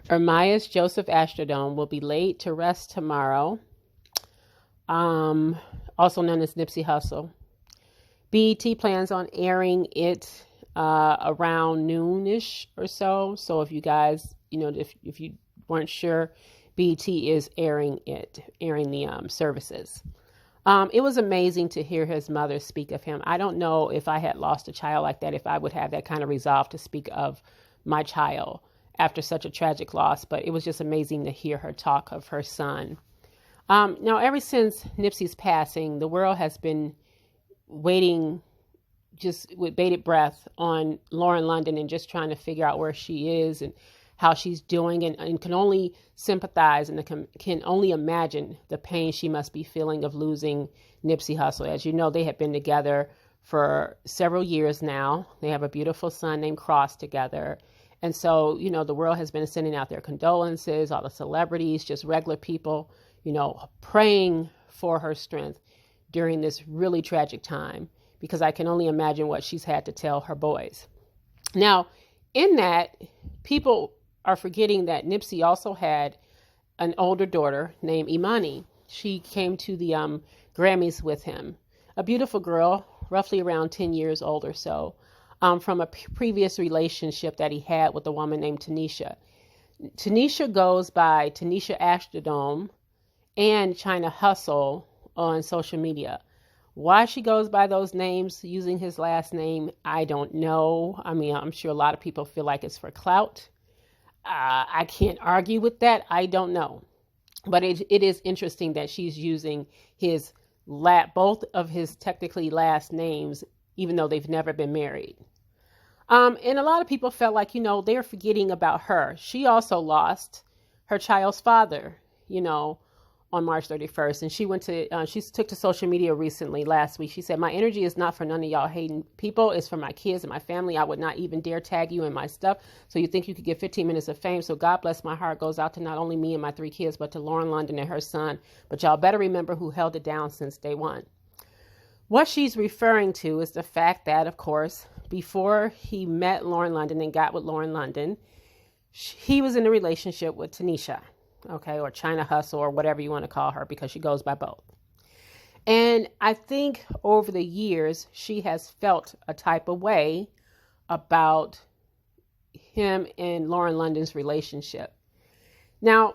Ermias Joseph Asghedom will be laid to rest tomorrow, also known as Nipsey Hussle. BET plans on airing it around noonish or so. So if you guys, if you weren't sure, BET is airing the services. It was amazing to hear his mother speak of him. I don't know if I had lost a child like that, if I would have that kind of resolve to speak of my child after such a tragic loss, but it was just amazing to hear her talk of her son. Now, ever since Nipsey's passing, the world has been waiting just with bated breath on Lauren London and just trying to figure out where she is and how she's doing, and can only sympathize and can only imagine the pain she must be feeling of losing Nipsey Hussle. As you know, they have been together for several years now. They have a beautiful son named Cross together. And so, the world has been sending out their condolences, all the celebrities, just regular people, praying for her strength during this really tragic time, because I can only imagine what she's had to tell her boys. Now, in that, people are forgetting that Nipsey also had an older daughter named Imani. She came to the Grammys with him, a beautiful girl, roughly around 10 years old or so, from a previous relationship that he had with a woman named Tanisha. Tanisha goes by Tanisha Asghedom and Chyna Hussle on social media. Why she goes by those names using his last name, I don't know. I mean, I'm sure a lot of people feel like it's for clout. I can't argue with that. I don't know. But it is interesting that she's using both of his technically last names, even though they've never been married. And a lot of people felt like, they're forgetting about her. She also lost her child's father, on March 31st. And she took to social media recently last week. She said, "My energy is not for none of y'all hating people. It's for my kids and my family. I would not even dare tag you in my stuff. So you think you could get 15 minutes of fame. So God bless, my heart goes out to not only me and my 3 kids, but to Lauren London and her son. But y'all better remember who held it down since day one." What she's referring to is the fact that, of course, before he met Lauren London and got with Lauren London, he was in a relationship with Tanisha. Okay, or Chyna Hussle, or whatever you want to call her, because she goes by both. And I think over the years, she has felt a type of way about him and Lauren London's relationship. Now,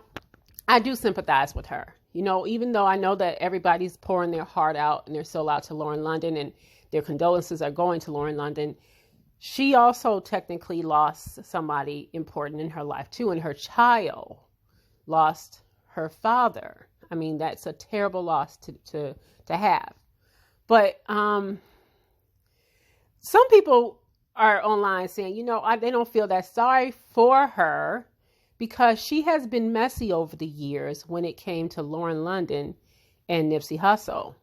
I do sympathize with her. Even though I know that everybody's pouring their heart out and their soul out to Lauren London, and their condolences are going to Lauren London, she also technically lost somebody important in her life too, and her child lost her father. I mean, that's a terrible loss to have. But some people are online saying, they don't feel that sorry for her, because she has been messy over the years when it came to Lauren London and Nipsey Hussle.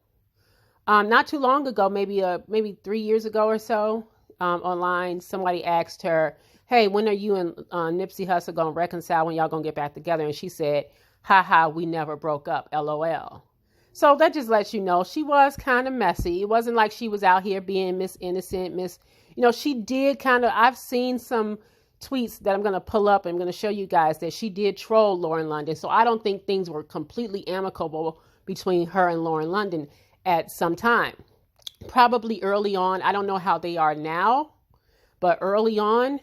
Not too long ago, maybe 3 years ago or so, online, somebody asked her, "Hey, when are you and Nipsey Hussle going to reconcile? When y'all going to get back together?" And she said, "Ha ha, we never broke up, LOL." So that just lets you know she was kind of messy. It wasn't like she was out here being Miss Innocent, she did I've seen some tweets that I'm going to pull up and I'm going to show you guys that she did troll Lauren London. So I don't think things were completely amicable between her and Lauren London at some time. Probably early on. I don't know how they are now, but early on,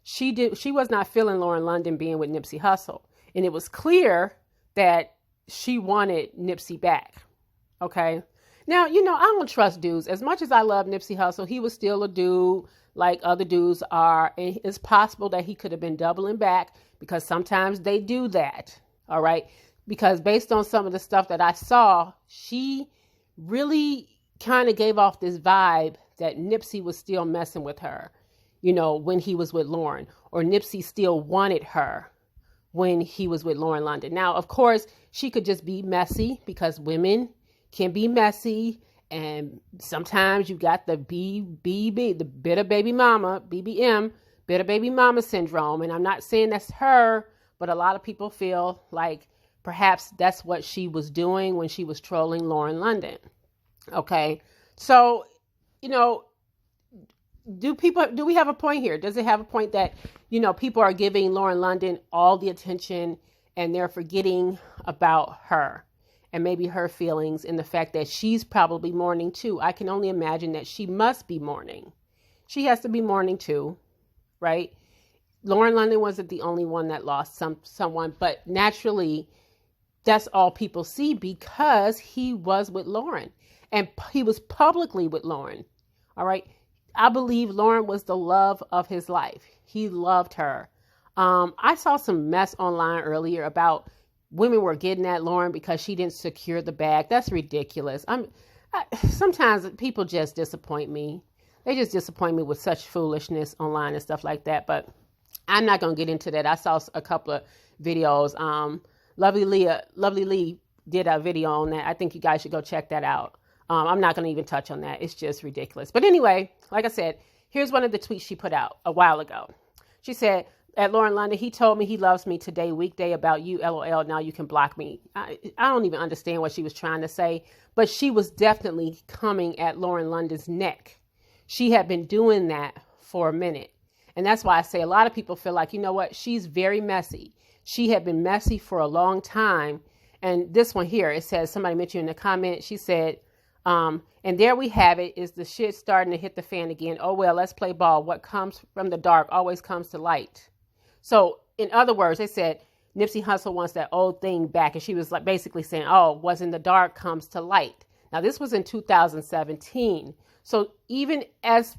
she was not feeling Lauren London being with Nipsey Hussle. And it was clear that she wanted Nipsey back. Okay. Now, I don't trust dudes. As much as I love Nipsey Hussle, he was still a dude like other dudes are. And it's possible that he could have been doubling back, because sometimes they do that. All right. Because based on some of the stuff that I saw, she really kind of gave off this vibe that Nipsey was still messing with her, when he was with Lauren, or Nipsey still wanted her when he was with Lauren London. Now, of course, she could just be messy, because women can be messy. And sometimes you got the BBB, the bitter baby mama, BBM, bitter baby mama syndrome. And I'm not saying that's her, but a lot of people feel like perhaps that's what she was doing when she was trolling Lauren London. Okay. So, do we have a point here? Does it have a point that, people are giving Lauren London all the attention and they're forgetting about her and maybe her feelings and the fact that she's probably mourning too? I can only imagine that she must be mourning. She has to be mourning too, right? Lauren London wasn't the only one that lost someone, but naturally that's all people see because he was with Lauren and he was publicly with Lauren. All right. I believe Lauren was the love of his life. He loved her. I saw some mess online earlier about women were getting at Lauren because she didn't secure the bag. That's ridiculous. Sometimes people just disappoint me. They just disappoint me with such foolishness online and stuff like that. But I'm not going to get into that. I saw a couple of videos. Lovely Lee did a video on that. I think you guys should go check that out. I'm not going to even touch on that. It's just ridiculous. But anyway, like I said, here's one of the tweets she put out a while ago. She said, at Lauren London, he told me he loves me today, weekday about you, LOL, now you can block me. I don't even understand what she was trying to say, but she was definitely coming at Lauren London's neck. She had been doing that for a minute. And that's why I say a lot of people feel like, you know what, she's very messy. She had been messy for a long time. And this one here, it says, somebody mentioned in the comment, she said, and there we have it, is the shit starting to hit the fan again. Oh, well, let's play ball. What comes from the dark always comes to light. So in other words, they said Nipsey Hussle wants that old thing back. And she was like basically saying, oh, what's in the dark comes to light. Now, this was in 2017. So even as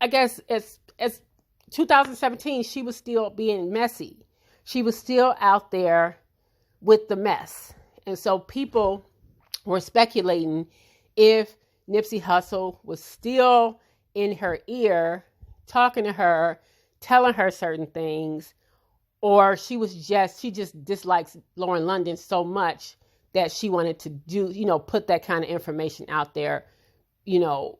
2017, she was still being messy. She was still out there with the mess. And so people were speculating if Nipsey Hussle was still in her ear, talking to her, telling her certain things, or she just dislikes Lauren London so much that she wanted to put that kind of information out there, and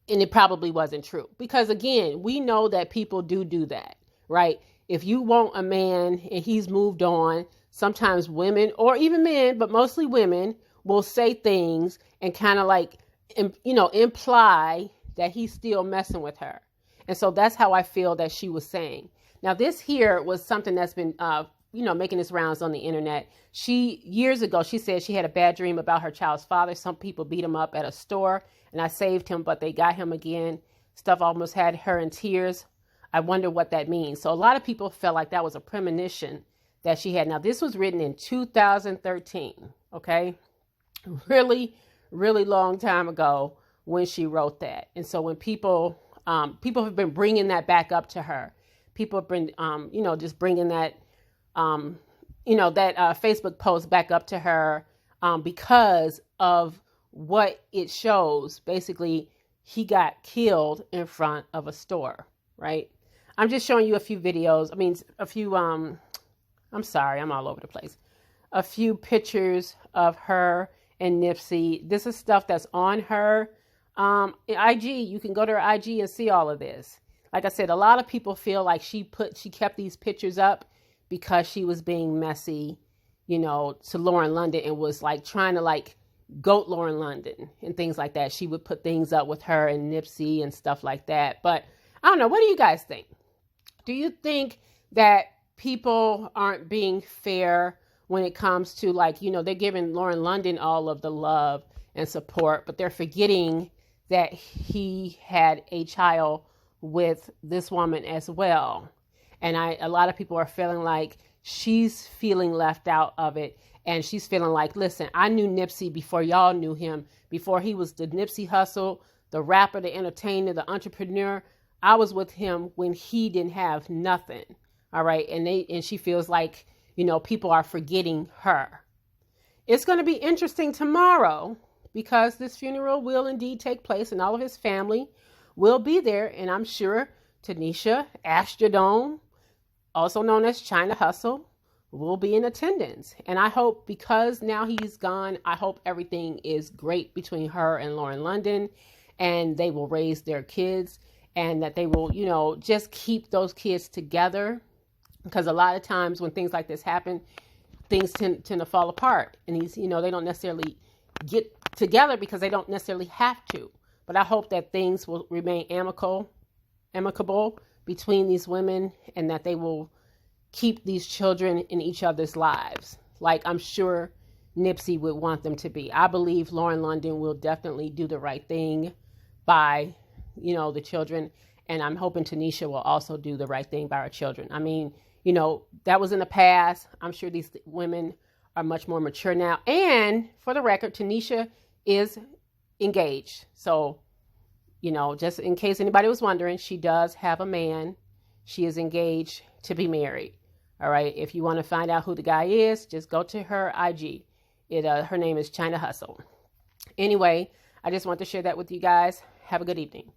it probably wasn't true. Because again, we know that people do that, right? If you want a man and he's moved on, sometimes women or even men, but mostly women, will say things and kind of like, imply that he's still messing with her. And so that's how I feel that she was saying. Now, this here was something that's been, making its rounds on the internet. Years ago, she said she had a bad dream about her child's father. Some people beat him up at a store and I saved him, but they got him again. Stuff almost had her in tears. I wonder what that means. So a lot of people felt like that was a premonition that she had. Now, this was written in 2013, okay? Really, really long time ago when she wrote that. And so when people have been bringing that back up to her, people have been, just bringing that, that Facebook post back up to her because of what it shows. Basically, he got killed in front of a store, right? I'm just showing you a few videos. I'm sorry, I'm all over the place. A few pictures of her and Nipsey. This is stuff that's on her IG. You can go to her IG and see all of this. Like I said, a lot of people feel like she kept these pictures up because she was being messy, to Lauren London and was like trying to like goat Lauren London and things like that. She would put things up with her and Nipsey and stuff like that. But I don't know. What do you guys think? Do you think that people aren't being fair when it comes to they're giving Lauren London all of the love and support, but they're forgetting that he had a child with this woman as well. And a lot of people are feeling like she's feeling left out of it. And she's feeling like, listen, I knew Nipsey before y'all knew him, before he was the Nipsey Hussle, the rapper, the entertainer, the entrepreneur. I was with him when he didn't have nothing. All right. And she feels like, people are forgetting her. It's going to be interesting tomorrow because this funeral will indeed take place and all of his family will be there. And I'm sure Tanisha Asghedom, also known as Chyna Hussle, will be in attendance. And I hope, because now he's gone, I hope everything is great between her and Lauren London and they will raise their kids and that they will, just keep those kids together. Because a lot of times when things like this happen, things tend to fall apart. And they don't necessarily get together because they don't necessarily have to. But I hope that things will remain amicable between these women, and that they will keep these children in each other's lives, like I'm sure Nipsey would want them to be. I believe Lauren London will definitely do the right thing by, the children. And I'm hoping Tanisha will also do the right thing by her children. I mean, that was in the past. I'm sure these women are much more mature now. And for the record, Tanisha is engaged. So, just in case anybody was wondering, she does have a man. She is engaged to be married. All right. If you want to find out who the guy is, just go to her IG. Her name is Chyna Hussle. Anyway, I just want to share that with you guys. Have a good evening.